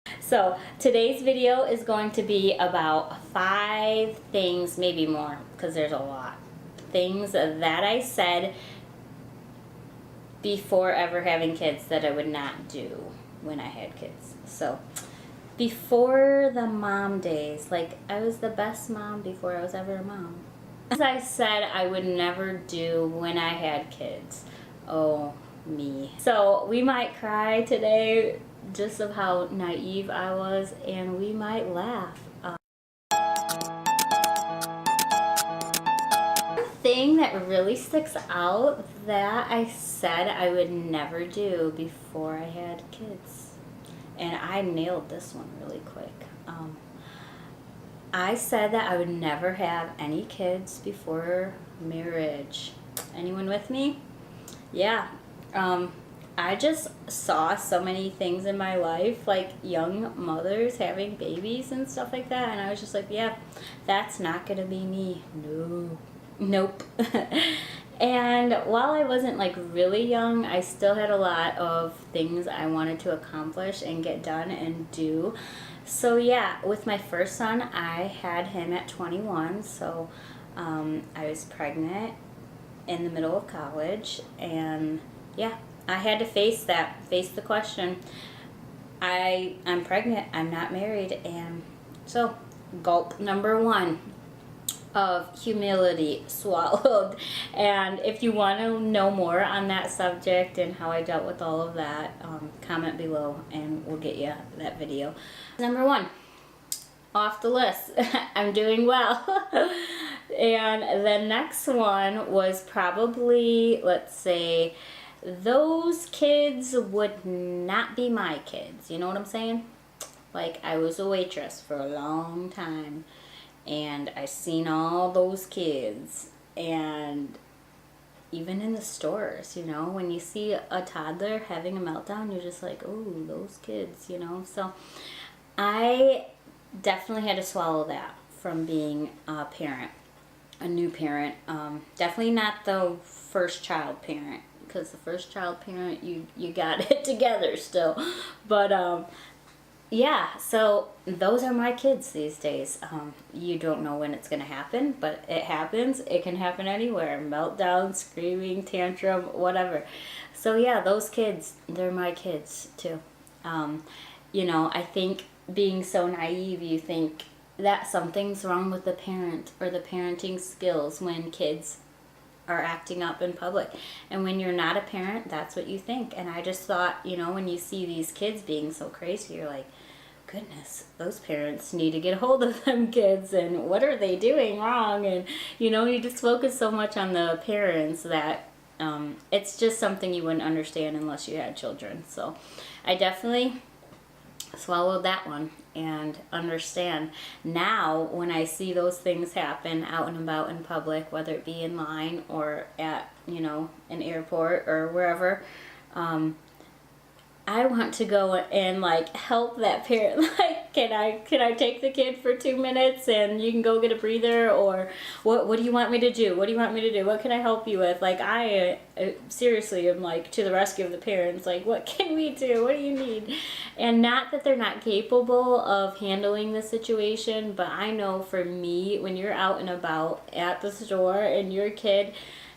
So today's video is going to be about 5 things, maybe more, because there's a lot. Things that I said before ever having kids that I would not do when I had kids. So before the mom days, like I was the best mom before I was ever a mom. As I said I would never do when I had kids. Oh, me. So we might cry today just of how naive I was, and we might laugh. Thing that really sticks out that I said I would never do before I had kids, and I nailed this one really quick. I said that I would never have any kids before marriage. Anyone with me? Yeah. I just saw so many things in my life, like young mothers having babies and stuff like that, and I was just like, yeah, that's not gonna be me. No. Nope. And while I wasn't like really young, I still had a lot of things I wanted to accomplish and get done and do. So yeah, with my first son, I had him at 21, so I was pregnant in the middle of college, and yeah, I had to face the question. I'm pregnant, I'm not married, and so gulp number 1 of humility swallowed. And if you want to know more on that subject and how I dealt with all of that, comment below and we'll get you that video. Number 1 off the list. I'm doing well. And the next one was probably, let's say, those kids would not be my kids. You know what I'm saying? Like, I was a waitress for a long time, and I seen all those kids, and even in the stores, you know, when you see a toddler having a meltdown, you're just like, oh, those kids, you know. So I definitely had to swallow that from being a parent, a new parent. Definitely not the first child parent, because the first child parent, you got it together still. But yeah, so those are my kids these days. You don't know when it's going to happen, but it happens. It can happen anywhere. Meltdown, screaming, tantrum, whatever. So yeah, those kids, they're my kids too. You know, I think being so naive, you think that something's wrong with the parent or the parenting skills when kids are acting up in public. And when you're not a parent, that's what you think. And I just thought, you know, when you see these kids being so crazy, you're like, goodness, those parents need to get a hold of them kids, and what are they doing wrong? And you know, you just focus so much on the parents that it's just something you wouldn't understand unless you had children. So I definitely swallowed that one and understand now when I see those things happen out and about in public, whether it be in line or at, you know, an airport or wherever. I want to go and like help that parent. Like, can I take the kid for 2 minutes and you can go get a breather, or what do you want me to do? What do you want me to do? What can I help you with? Like, I seriously am like to the rescue of the parents. Like, what can we do? What do you need? And not that they're not capable of handling the situation, but I know for me, when you're out and about at the store and your kid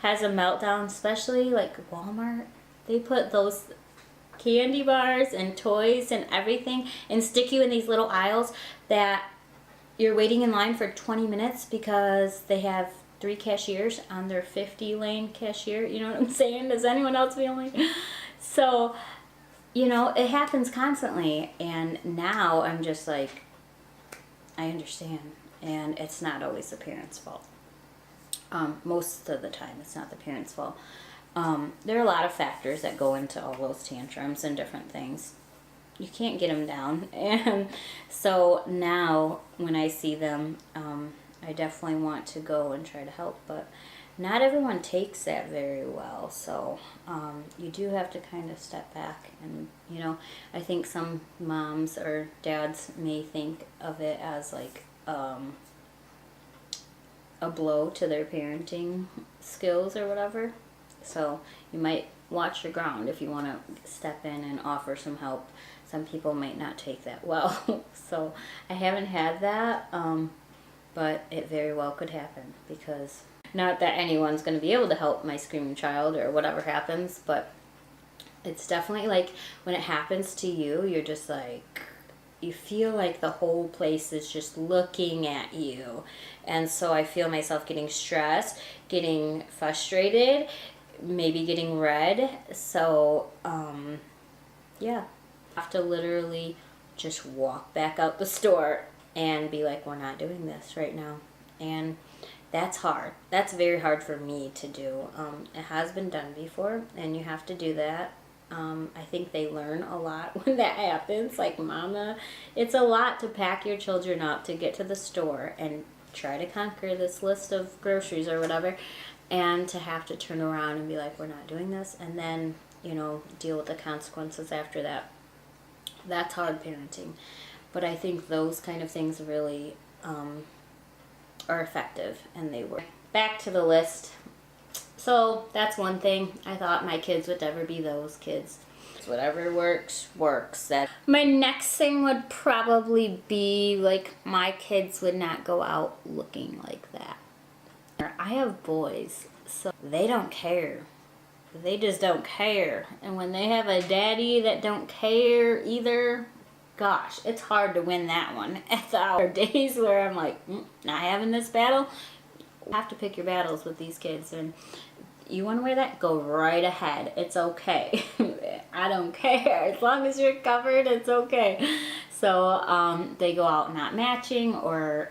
has a meltdown, especially like Walmart, they put those candy bars and toys and everything and stick you in these little aisles that you're waiting in line for 20 minutes because they have 3 cashiers on their 50-lane cashier. You know what I'm saying? Does anyone else feel like? So, you know, it happens constantly, and now I'm just like, I understand, and it's not always the parents' fault. Most of the time it's not the parents' fault. There are a lot of factors that go into all those tantrums and different things. You can't get them down. And so now when I see them, I definitely want to go and try to help, but not everyone takes that very well. So you do have to kind of step back. And, you know, I think some moms or dads may think of it as like a blow to their parenting skills or whatever. So you might watch your ground if you want to step in and offer some help. some people might not take that well. So I haven't had that, but it very well could happen, because not that anyone's going to be able to help my screaming child or whatever happens, but it's definitely like when it happens to you, you're just like, you feel like the whole place is just looking at you. And so I feel myself getting stressed, getting frustrated, maybe getting red. So yeah, I have to literally just walk back out the store and be like, we're not doing this right now. And that's hard. That's very hard for me to do. It has been done before, and you have to do that. I think they learn a lot when that happens. Like, mama, it's a lot to pack your children up to get to the store and try to conquer this list of groceries or whatever, and to have to turn around and be like, we're not doing this, and then, you know, deal with the consequences after that. That's hard parenting. But I think those kind of things really are effective, and they work. Back to the list. So that's one thing. I thought my kids would never be those kids. Whatever works, works. That my next thing would probably be like, my kids would not go out looking like that. I have boys, so they don't care. They just don't care. And when they have a daddy that don't care either, gosh, it's hard to win that one. There are days where I'm like, not having this battle. You have to pick your battles with these kids, and you want to wear that? Go right ahead. It's okay. I don't care. As long as you're covered, it's okay. So they go out not matching, or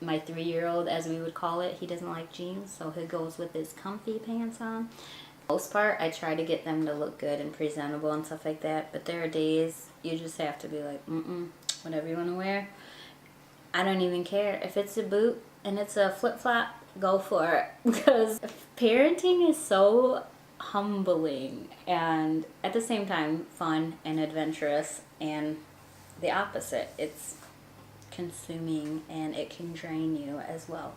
my 3-year-old, as we would call it, he doesn't like jeans, so he goes with his comfy pants on. For the most part, I try to get them to look good and presentable and stuff like that, but there are days you just have to be like, whatever you want to wear. I don't even care. If it's a boot and it's a flip-flop, go for it. Because parenting is so humbling and at the same time fun and adventurous, and the opposite. It's consuming and it can drain you as well.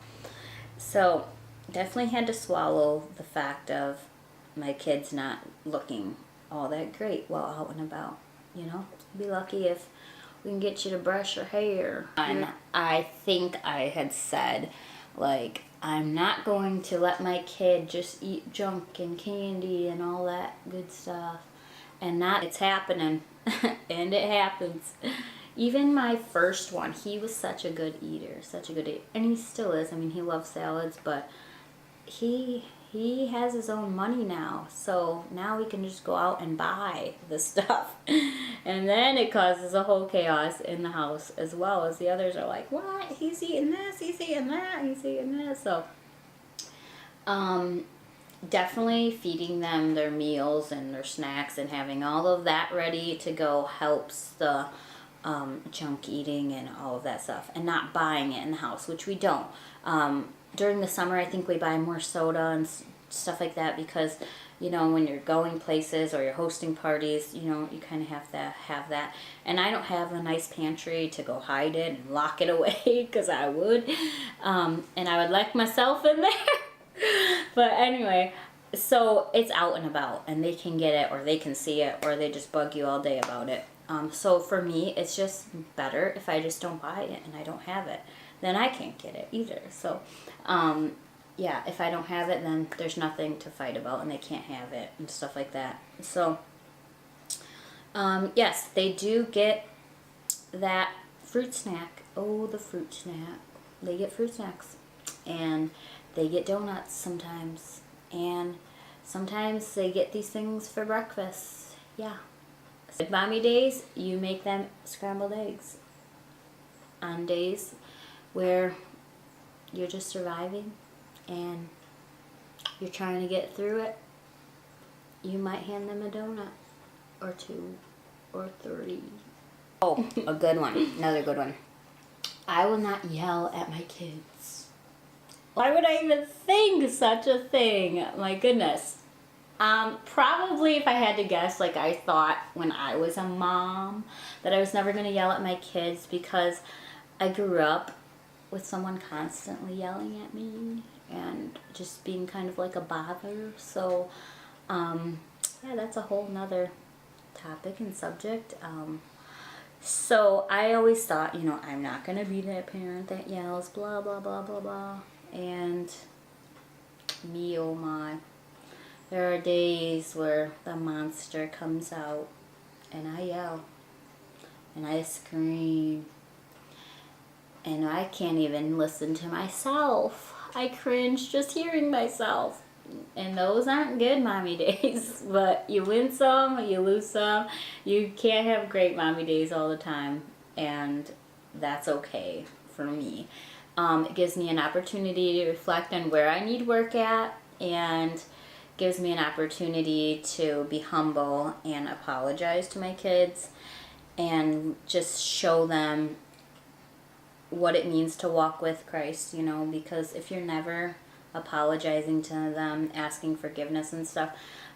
So definitely had to swallow the fact of my kids not looking all that great while out and about. You know, be lucky if we can get you to brush your hair. And I think I had said, like, I'm not going to let my kid just eat junk and candy and all that good stuff. And it's happening. And it happens. Even my first one, he was such a good eater. And he still is. I mean, he loves salads, but he has his own money now. So now we can just go out and buy the stuff. And then it causes a whole chaos in the house, as well as the others are like, what? He's eating this, he's eating that, he's eating this. So definitely feeding them their meals and their snacks and having all of that ready to go helps the junk eating and all of that stuff, and not buying it in the house, which we don't. During the summer, I think we buy more soda and stuff like that, because, you know, when you're going places or you're hosting parties, you know, you kind of have to have that. And I don't have a nice pantry to go hide it and lock it away, because I would. And I would like myself in there. But anyway, so it's out and about, and they can get it, or they can see it, or they just bug you all day about it. So for me, it's just better if I just don't buy it and I don't have it. Then I can't get it either. So, yeah, if I don't have it, then there's nothing to fight about, and they can't have it and stuff like that. So, yes, they do get that fruit snack. Oh, the fruit snack. They get fruit snacks. And they get donuts sometimes. And sometimes they get these things for breakfast. Yeah. So, mommy days, you make them scrambled eggs. On days where you're just surviving and you're trying to get through it, you might hand them a donut or 2 or 3. Oh, a good one. Another good one. I will not yell at my kids. Why would I even think such a thing? My goodness. Probably, if I had to guess, like, I thought when I was a mom that I was never going to yell at my kids, because I grew up with someone constantly yelling at me and just being kind of like a bother. So, yeah, that's a whole nother topic and subject. So I always thought, I'm not going to be that parent that yells, blah, blah, blah, blah, blah. And me, oh my. There are days where the monster comes out and I yell and I scream and I can't even listen to myself. I cringe just hearing myself. And those aren't good mommy days, but you win some, you lose some. You can't have great mommy days all the time, and that's okay for me. It gives me an opportunity to reflect on where I need work at, and gives me an opportunity to be humble and apologize to my kids and just show them what it means to walk with Christ, because if you're never apologizing to them, asking forgiveness and stuff,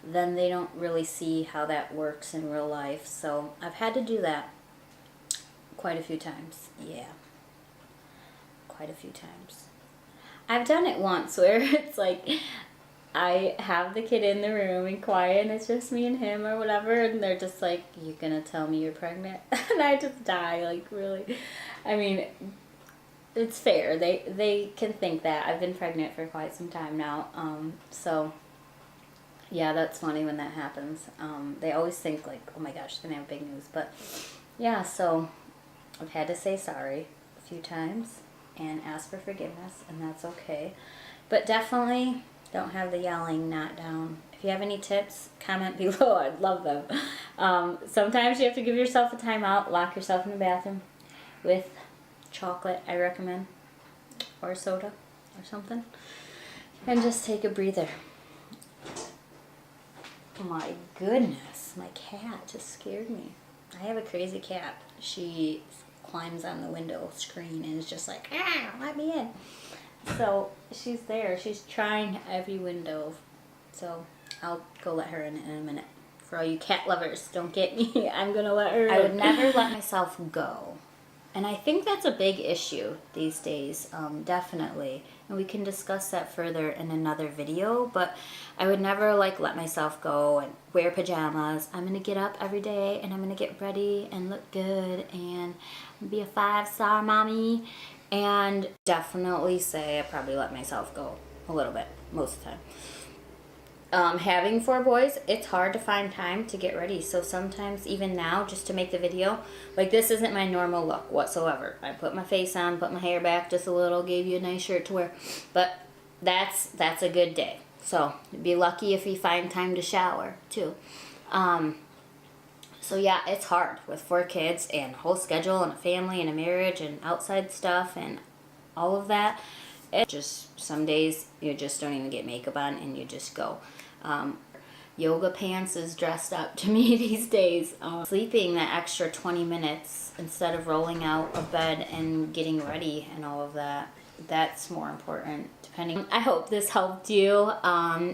then they don't really see how that works in real life. So I've had to do that quite a few times. Yeah, quite a few times. I've done it once where it's like I have the kid in the room and quiet and it's just me and him or whatever, and they're just like, "You gonna tell me you're pregnant?" And I just die, like, really. I mean, it's fair. They can think that. I've been pregnant for quite some time now. So yeah, that's funny when that happens. They always think like, "Oh my gosh, they're gonna have big news." But yeah, so I've had to say sorry a few times and ask for forgiveness, and that's okay. But definitely don't have the yelling not down. If you have any tips, comment below. I'd love them. Sometimes you have to give yourself a timeout, lock yourself in the bathroom with chocolate, I recommend, or soda or something, and just take a breather. My goodness, my cat just scared me. I have a crazy cat. She climbs on the window screen and is just like, let me in. So she's there. She's trying every window. So I'll go let her in a minute. For all you cat lovers, don't get me. I'm going to let her in. I would never let myself go. And I think that's a big issue these days, definitely. And we can discuss that further in another video, but I would never let myself go and wear pajamas. I'm going to get up every day and I'm going to get ready and look good and be a 5-star mommy. And definitely say I probably let myself go a little bit, most of the time. Having 4 boys, it's hard to find time to get ready. So sometimes, even now, just to make the video, this isn't my normal look whatsoever. I put my face on, put my hair back just a little, gave you a nice shirt to wear. But that's a good day. So be lucky if you find time to shower, too. So yeah, it's hard with 4 kids and a whole schedule and a family and a marriage and outside stuff and all of that. It just, some days you just don't even get makeup on and you just go. Yoga pants is dressed up to me these days. Sleeping that extra 20 minutes instead of rolling out of bed and getting ready and all of that, that's more important. Depending. I hope this helped you,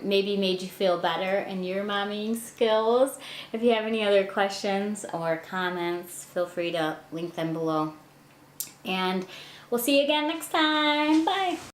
maybe made you feel better in your mommying skills. If you have any other questions or comments, feel free to link them below. And we'll see you again next time. Bye.